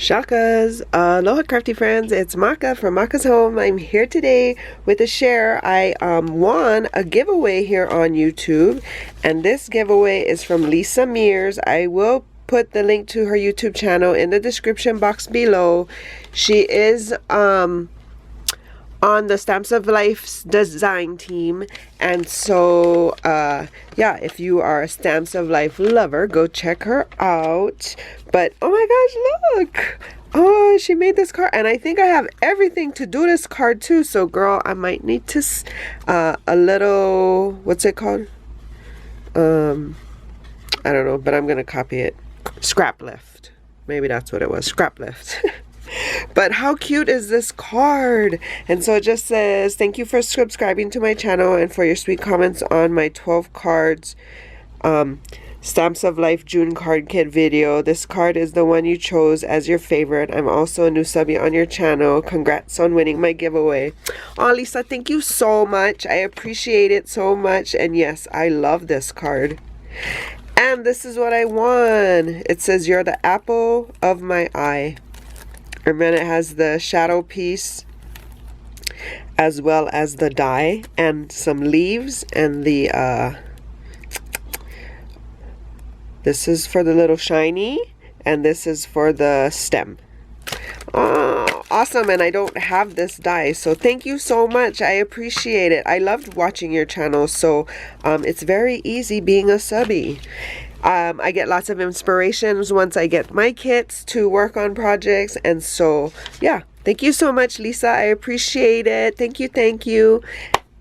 Shakas, aloha crafty friends, it's Maka from Makaz Home. I'm here today with a share. I won a giveaway here on YouTube, and this giveaway is from Lisa Mears. I will put the link to her YouTube channel in the description box below. She is on the Stamps of Life's design team, and so yeah, if you are a Stamps of Life lover, go check her out. But oh my gosh, look, oh, she made this card, and I think I have everything to do this card too. So girl, I might need to a little, what's it called, I don't know, but I'm gonna copy it. Scrap lift, maybe that's what it was, scrap lift. But how cute is this card? And so it just says, thank you for subscribing to my channel and for your sweet comments on my 12 cards Stamps of Life June card kit video. This card is the one you chose as your favorite. I'm also a new subby on your channel. Congrats on winning my giveaway. Oh, Lisa, thank you so much. I appreciate it so much. And yes, I love this card. And this is what I won. It says, you're the apple of my eye. And then it has the shadow piece as well as the die and some leaves and the this is for the little shiny and this is for the stem. Oh, awesome. And I don't have this die, so thank you so much. I appreciate it. I loved watching your channel, so it's very easy being a subby. I get lots of inspirations once I get my kits to work on projects, and so yeah, thank you so much, Lisa. I appreciate it. Thank you, thank you.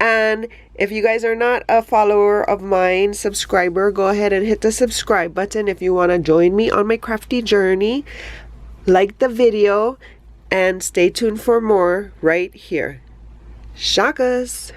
And if you guys are not a follower of mine, subscriber, go ahead and hit the subscribe button if you want to join me on my crafty journey. Like the video and stay tuned for more right here. Shakas.